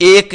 1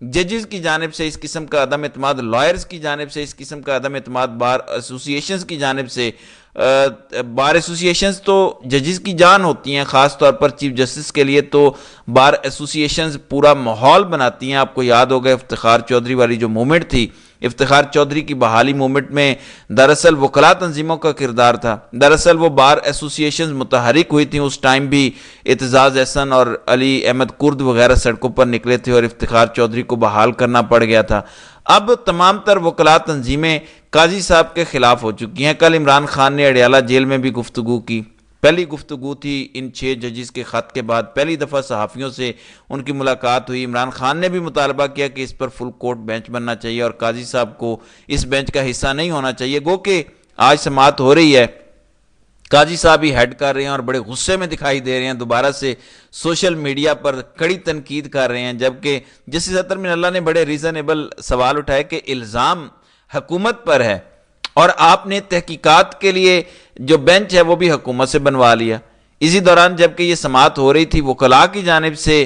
ججز کی جانب سے اس قسم کا عدم اعتماد، لائرز کی جانب سے اس قسم کا عدم اعتماد، بار ایسوسیشنز کی جانب سے، بار ایسوسیشنز تو ججز کی جان ہوتی ہیں، خاص طور پر چیف جسٹس کے لیے تو بار ایسوسیشنز پورا ماحول بناتی ہیں۔ آپ کو یاد ہوگا افتخار چودھری والی جو موومنٹ تھی، افتخار چودھری کی بحالی موومنٹ میں دراصل وکلاء تنظیموں کا کردار تھا، دراصل وہ بار ایسوسیشنز متحرک ہوئی تھیں، اس ٹائم بھی اعتزاز احسن اور علی احمد کرد وغیرہ سڑکوں پر نکلے تھے اور افتخار چودھری کو بحال کرنا پڑ گیا تھا۔ اب تمام تر وکلاء تنظیمیں قاضی صاحب کے خلاف ہو چکی ہیں۔ کل عمران خان نے اڈیالہ جیل میں بھی گفتگو کی، پہلی گفتگو تھی ان 6 ججز کے خط کے بعد، پہلی دفعہ صحافیوں سے ان کی ملاقات ہوئی۔ عمران خان نے بھی مطالبہ کیا کہ اس پر فل کورٹ بینچ بننا چاہیے اور قاضی صاحب کو اس بینچ کا حصہ نہیں ہونا چاہیے۔ گو کہ آج سماعت ہو رہی ہے، قاضی صاحب ہی ہیڈ کر رہے ہیں اور بڑے غصے میں دکھائی دے رہے ہیں، دوبارہ سے سوشل میڈیا پر کڑی تنقید کر رہے ہیں، جبکہ جسٹس اطہر من اللہ نے بڑے ریزنیبل سوال اٹھائے کہ الزام حکومت پر ہے اور آپ نے تحقیقات کے لیے جو بینچ ہے وہ بھی حکومت سے بنوا لیا۔ اسی دوران جبکہ یہ سماعت ہو رہی تھی، وکلاء کی جانب سے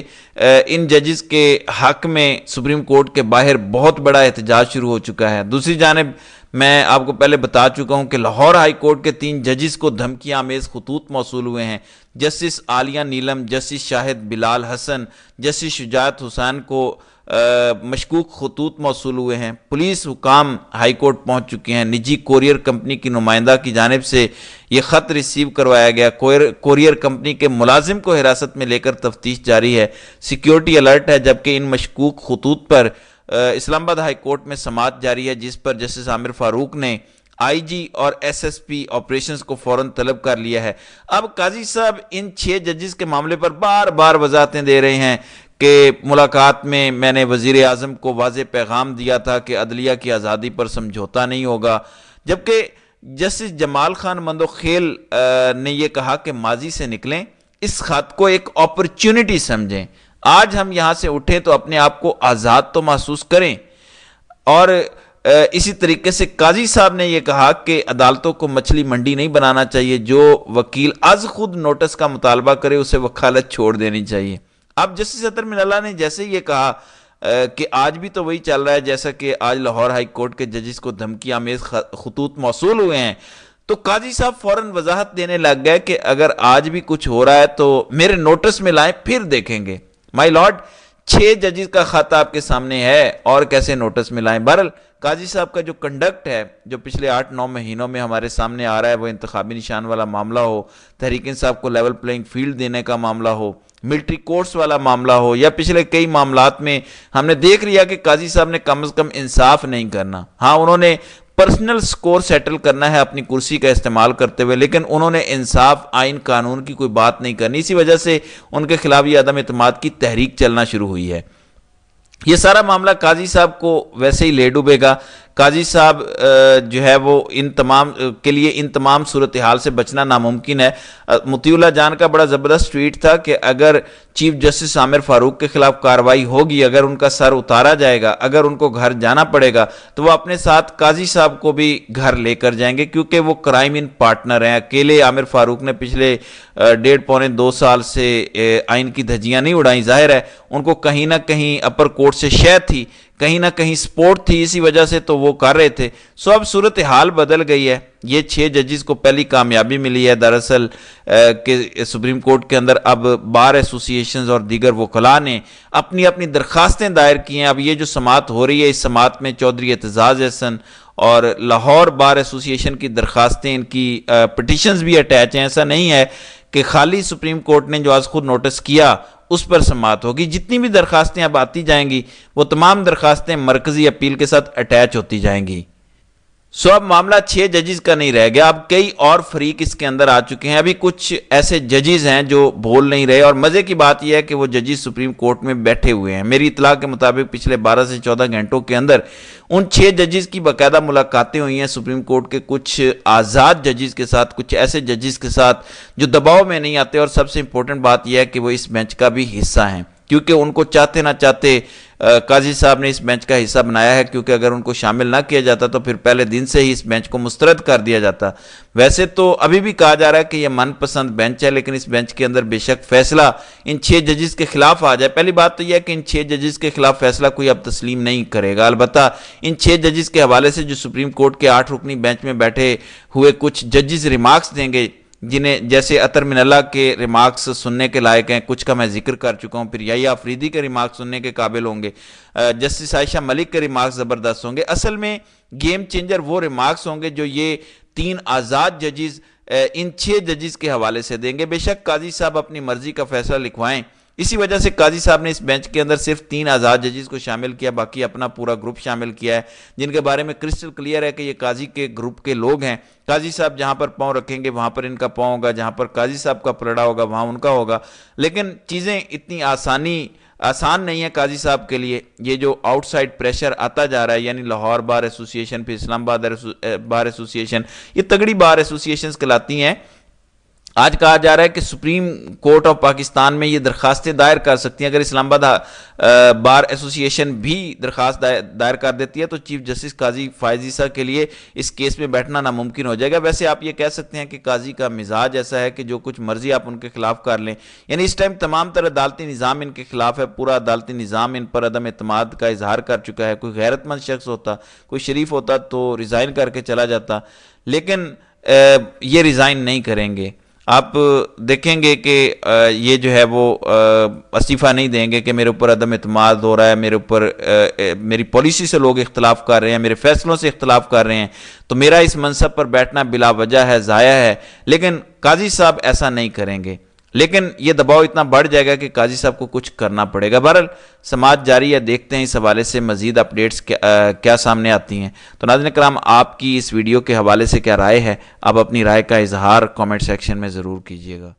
ان ججز کے حق میں سپریم کورٹ کے باہر بہت بڑا احتجاج شروع ہو چکا ہے۔ دوسری جانب میں آپ کو پہلے بتا چکا ہوں کہ لاہور ہائی کورٹ کے 3 ججز کو دھمکی آمیز خطوط موصول ہوئے ہیں۔ جسٹس عالیہ نیلم، جسٹس شاہد بلال حسن، جسٹس شجاعت حسین کو مشکوک خطوط موصول ہوئے ہیں۔ پولیس حکام ہائی کورٹ پہنچ چکے ہیں۔ نجی کوریئر کمپنی کی نمائندہ کی جانب سے یہ خط ریسیو کروایا گیا۔ کوریئر کمپنی کے ملازم کو حراست میں لے کر تفتیش جاری ہے، سیکیورٹی الرٹ ہے، جبکہ ان مشکوک خطوط پر اسلام آباد ہائی کورٹ میں سماعت جاری ہے، جس پر جسٹس عامر فاروق نے آئی جی اور ایس ایس پی آپریشنز کو فوراً طلب کر لیا ہے۔ اب قاضی صاحب ان 6 ججز کے معاملے پر بار بار وضاحتیں دے رہے ہیں کہ ملاقات میں نے وزیر اعظم کو واضح پیغام دیا تھا کہ عدلیہ کی آزادی پر سمجھوتا نہیں ہوگا، جبکہ جسٹس جمال خان مندوخیل نے یہ کہا کہ ماضی سے نکلیں، اس خط کو ایک اپرچونٹی سمجھیں، آج ہم یہاں سے اٹھیں تو اپنے آپ کو آزاد تو محسوس کریں۔ اور اسی طریقے سے قاضی صاحب نے یہ کہا کہ عدالتوں کو مچھلی منڈی نہیں بنانا چاہیے، جو وکیل از خود نوٹس کا مطالبہ کرے اسے وکالت چھوڑ دینی چاہیے۔ اب جسٹس اطہر من اللہ نے جیسے یہ کہا کہ آج بھی تو وہی چل رہا ہے جیسا کہ آج لاہور ہائی کورٹ کے ججز کو دھمکی آمیز خطوط موصول ہوئے ہیں، تو قاضی صاحب فوراً وضاحت دینے لگ گئے کہ اگر آج بھی کچھ ہو رہا ہے تو میرے نوٹس میں لائیں، پھر دیکھیں گے۔ مائی لارڈ، 6 ججز کا خط آپ کے سامنے ہے اور کیسے نوٹس میں لائیں؟ بہرحال قاضی صاحب کا جو کنڈکٹ ہے، جو پچھلے 8-9 مہینوں میں ہمارے سامنے آ رہا ہے، وہ انتخابی نشان والا معاملہ ہو، تحریک انصاف کو لیول پلینگ فیلڈ دینے کا معاملہ ہو، ملٹری کورٹس والا معاملہ ہو، یا پچھلے کئی معاملات میں ہم نے دیکھ لیا کہ قاضی صاحب نے کم از کم انصاف نہیں کرنا۔ ہاں، انہوں نے پرسنل سکور سیٹل کرنا ہے اپنی کرسی کا استعمال کرتے ہوئے، لیکن انہوں نے انصاف، آئین، قانون کی کوئی بات نہیں کرنی۔ اسی وجہ سے ان کے خلاف یہ عدم اعتماد کی تحریک چلنا شروع ہوئی ہے۔ یہ سارا معاملہ قاضی صاحب کو ویسے ہی لے ڈوبے گا۔ قاضی صاحب جو ہے وہ ان تمام صورتحال سے بچنا ناممکن ہے۔ مطیع اللہ جان کا بڑا زبردست ٹویٹ تھا کہ اگر چیف جسٹس عامر فاروق کے خلاف کارروائی ہوگی، اگر ان کا سر اتارا جائے گا، اگر ان کو گھر جانا پڑے گا، تو وہ اپنے ساتھ قاضی صاحب کو بھی گھر لے کر جائیں گے، کیونکہ وہ کرائم ان پارٹنر ہیں۔ اکیلے عامر فاروق نے پچھلے 1.5-2 سال سے آئین کی دھجیاں نہیں اڑائیں۔ ظاہر ہے ان کو کہیں نہ کہیں اپر کورٹ سے شے تھی، کہیں نہ کہیں سپورٹ تھی، اسی وجہ سے تو وہ کر رہے تھے۔ اب صورتحال بدل گئی ہے۔ یہ 6 ججز کو پہلی کامیابی ملی ہے دراصل کہ سپریم کورٹ کے اندر اب بار ایسوسیشنز اور دیگر وکلاء نے اپنی اپنی درخواستیں دائر کی ہیں۔ اب یہ جو سماعت ہو رہی ہے، اس سماعت میں چودھری اعتزاز احسن اور لاہور بار ایسوسیشن کی درخواستیں، ان کی پٹیشنز بھی اٹیچ ہیں۔ ایسا نہیں ہے کہ خالی سپریم کورٹ نے جو آج خود نوٹس کیا اس پر سماعت ہوگی۔ جتنی بھی درخواستیں اب آتی جائیں گی، وہ تمام درخواستیں مرکزی اپیل کے ساتھ اٹیچ ہوتی جائیں گی۔ اب معاملہ 6 ججز کا نہیں رہ گیا، اب کئی اور فریق اس کے اندر آ چکے ہیں۔ ابھی کچھ ایسے ججز ہیں جو بول نہیں رہے، اور مزے کی بات یہ ہے کہ وہ ججز سپریم کورٹ میں بیٹھے ہوئے ہیں۔ میری اطلاع کے مطابق پچھلے 12 سے 14 گھنٹوں کے اندر ان 6 ججز کی باقاعدہ ملاقاتیں ہوئی ہیں سپریم کورٹ کے کچھ آزاد ججز کے ساتھ، کچھ ایسے ججز کے ساتھ جو دباؤ میں نہیں آتے، اور سب سے امپورٹنٹ بات یہ ہے کہ وہ اس بینچ کا بھی حصہ ہیں، کیونکہ ان کو چاہتے نہ چاہتے قاضی صاحب نے اس بینچ کا حصہ بنایا ہے، کیونکہ اگر ان کو شامل نہ کیا جاتا تو پھر پہلے دن سے ہی اس بینچ کو مسترد کر دیا جاتا۔ ویسے تو ابھی بھی کہا جا رہا ہے کہ یہ من پسند بینچ ہے، لیکن اس بینچ کے اندر بے شک فیصلہ ان 6 ججز کے خلاف آ جائے، پہلی بات تو یہ ہے کہ ان 6 ججز کے خلاف فیصلہ کوئی اب تسلیم نہیں کرے گا۔ البتہ ان 6 ججز کے حوالے سے جو سپریم کورٹ کے 8 رکنی بینچ میں بیٹھے ہوئے کچھ ججز ریمارکس دیں گے، جنہیں جیسے عطر من اللہ کے ریمارکس سننے کے لائق ہیں، کچھ کا میں ذکر کر چکا ہوں، پھر یحییٰ آفریدی کے ریمارکس سننے کے قابل ہوں گے، جسٹس عائشہ ملک کے ریمارکس زبردست ہوں گے۔ اصل میں گیم چینجر وہ ریمارکس ہوں گے جو یہ 3 آزاد ججز ان 6 ججز کے حوالے سے دیں گے۔ بے شک قاضی صاحب اپنی مرضی کا فیصلہ لکھوائیں، اسی وجہ سے قاضی صاحب نے اس بینچ کے اندر صرف 3 آزاد ججز کو شامل کیا، باقی اپنا پورا گروپ شامل کیا ہے، جن کے بارے میں کرسٹل کلیئر ہے کہ یہ قاضی کے گروپ کے لوگ ہیں۔ قاضی صاحب جہاں پر پاؤں رکھیں گے وہاں پر ان کا پاؤں ہوگا، جہاں پر قاضی صاحب کا پلڑا ہوگا وہاں ان کا ہوگا۔ لیکن چیزیں اتنی آسان نہیں ہے قاضی صاحب کے لیے۔ یہ جو آؤٹ سائڈ پریشر آتا جا رہا ہے، یعنی لاہور بار ایسوسی ایشن، پھر اسلام آباد بار ایسوسی ایشن، یہ تگڑی بار ایسوسی ایشنز کہلاتی ہیں۔ آج کہا جا رہا ہے کہ سپریم کورٹ آف پاکستان میں یہ درخواستیں دائر کر سکتی ہیں۔ اگر اسلام آباد بار ایسوسی ایشن بھی درخواست دائر کر دیتی ہے تو چیف جسٹس قاضی فائز عیسیٰ کے لیے اس کیس میں بیٹھنا ناممکن ہو جائے گا۔ ویسے آپ یہ کہہ سکتے ہیں کہ قاضی کا مزاج ایسا ہے کہ جو کچھ مرضی آپ ان کے خلاف کر لیں، یعنی اس ٹائم تمام تر عدالتی نظام ان کے خلاف ہے، پورا عدالتی نظام ان پر عدم اعتماد کا اظہار کر چکا ہے۔ کوئی غیرت مند شخص ہوتا، کوئی شریف ہوتا تو ریزائن کر کے چلا جاتا، لیکن یہ ریزائن نہیں کریں گے۔ آپ دیکھیں گے کہ یہ جو ہے وہ استعفیٰ نہیں دیں گے کہ میرے اوپر عدم اعتماد ہو رہا ہے، میرے اوپر میری پالیسی سے لوگ اختلاف کر رہے ہیں، میرے فیصلوں سے اختلاف کر رہے ہیں، تو میرا اس منصب پر بیٹھنا بلا وجہ ہے، ضائع ہے۔ لیکن قاضی صاحب ایسا نہیں کریں گے، لیکن یہ دباؤ اتنا بڑھ جائے گا کہ قاضی صاحب کو کچھ کرنا پڑے گا۔ بہرحال سماعت جاری ہے، دیکھتے ہیں اس حوالے سے مزید اپڈیٹس کیا سامنے آتی ہیں۔ تو ناظرین کرام، آپ کی اس ویڈیو کے حوالے سے کیا رائے ہے؟ آپ اپنی رائے کا اظہار کامنٹ سیکشن میں ضرور کیجیے گا۔